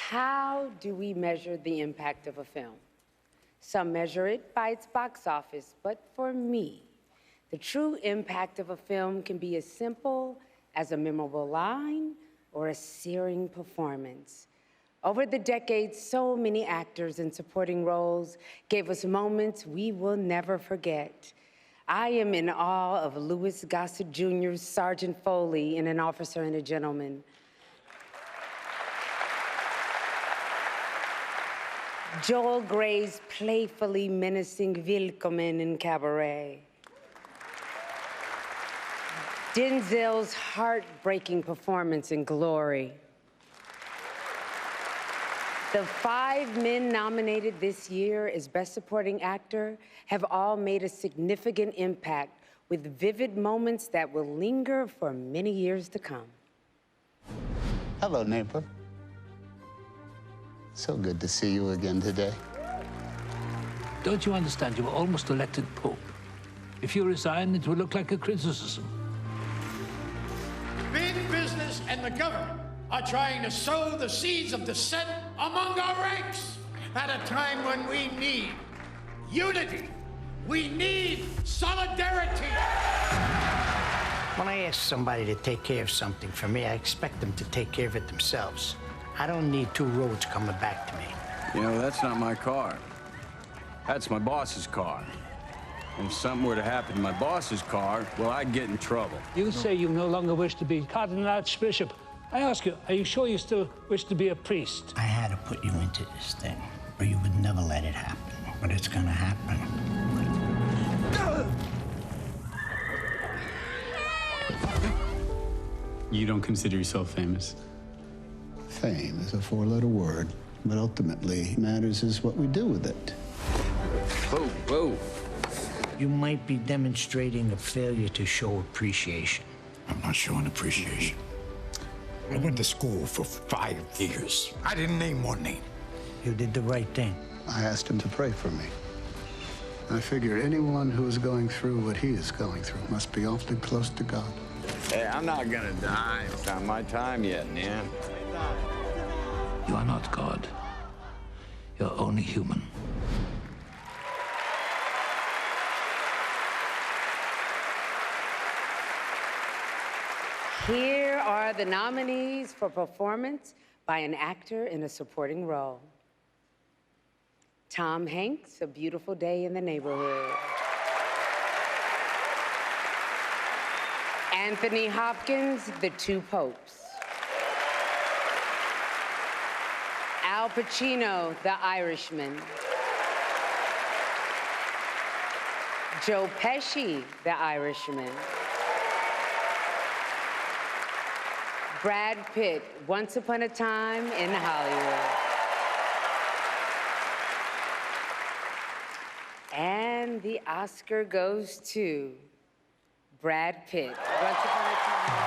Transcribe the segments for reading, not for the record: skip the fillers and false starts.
How do we measure the impact of a film? Some measure it by its box office, but for me, the true impact of a film can be as simple as a memorable line or a searing performance. Over the decades, so many actors in supporting roles gave us moments we will never forget. I am in awe of Louis Gossett Jr.'s Sergeant Foley in An Officer and a Gentleman. Joel Grey's playfully menacing Willkommen in Cabaret. Denzel's heartbreaking performance in Glory. The 5 men nominated this year as Best Supporting Actor have all made a significant impact with vivid moments that will linger for many years to come. Hello, neighbor. So good to see you again today. Don't you understand? You were almost elected Pope. If you resign, it will look like a criticism. Big business and the government are trying to sow the seeds of dissent among our ranks at a time when we need unity. We need solidarity. When I ask somebody to take care of something for me, I expect them to take care of it themselves. I don't need 2 roads coming back to me. You know, that's not my car. That's my boss's car. And if something were to happen to my boss's car, well, I'd get in trouble. You say you no longer wish to be Cardinal Archbishop. I ask you, are you sure you still wish to be a priest? I had to put you into this thing, or you would never let it happen. But it's gonna happen. You don't consider yourself famous? Fame is a 4-letter word, but ultimately matters is what we do with it. Whoa, whoa. You might be demonstrating a failure to show appreciation. I'm not showing appreciation. I went to school for 5 years. I didn't name one name. You did the right thing. I asked him to pray for me. I figured anyone who is going through what he is going through must be awfully close to God. Hey, I'm not gonna die. It's not my time yet, man. You are not God. You're only human. Here are the nominees for performance by an actor in a supporting role. Tom Hanks, A Beautiful Day in the Neighborhood. Anthony Hopkins, The Two Popes. Al Pacino, The Irishman. Joe Pesci, The Irishman. Brad Pitt, Once Upon a Time in Hollywood. And the Oscar goes to Brad Pitt, Once Upon a Time.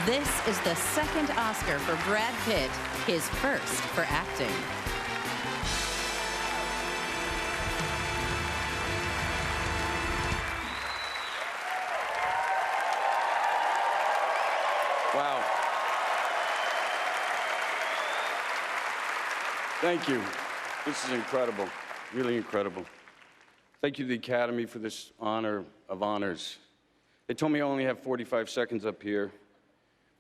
This is the 2nd Oscar for Brad Pitt, his first for acting. Wow. Thank you. This is incredible, really incredible. Thank you to the Academy for this honor of honors. They told me I only have 45 seconds up here,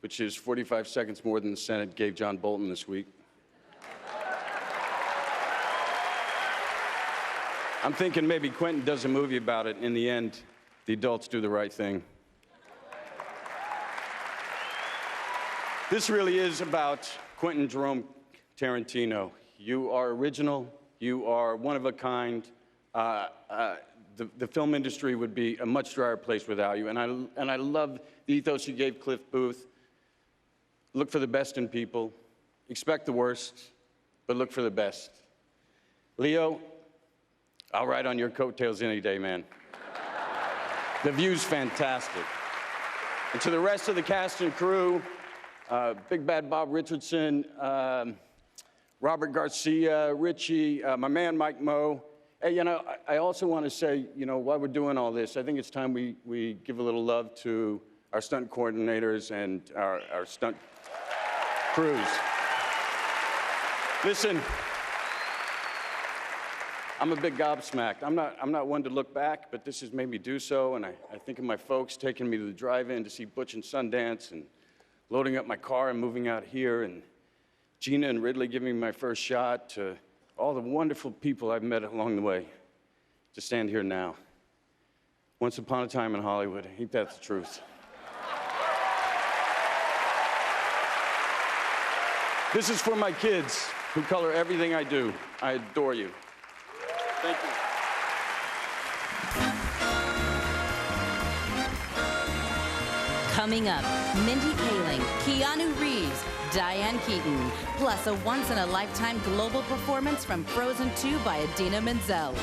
which is 45 seconds more than the Senate gave John Bolton this week. I'm thinking maybe Quentin does a movie about it. In the end, the adults do the right thing. This really is about Quentin Jerome Tarantino. You are original. You are one of a kind. The film industry would be a much drier place without you. And I love the ethos you gave Cliff Booth. Look for the best in people. Expect the worst, but look for the best. Leo, I'll ride on your coattails any day, man. The view's fantastic. And to the rest of the cast and crew, Big Bad Bob Richardson, Robert Garcia, Richie, my man Mike Moe. Hey, you know, I also want to say, you know, while we're doing all this, I think it's time we give a little love to our stunt coordinators, and our stunt crews. Listen, I'm a bit gobsmacked. I'm not one to look back, but this has made me do so, and I think of my folks taking me to the drive-in to see Butch and Sundance, and loading up my car and moving out here, and Gina and Ridley giving me my first shot, to all the wonderful people I've met along the way, to stand here now. Once upon a time in Hollywood, ain't that the truth? This is for my kids who color everything I do. I adore you. Thank you. Coming up, Mindy Kaling, Keanu Reeves, Diane Keaton, plus a once-in-a-lifetime global performance from Frozen 2 by Idina Menzel.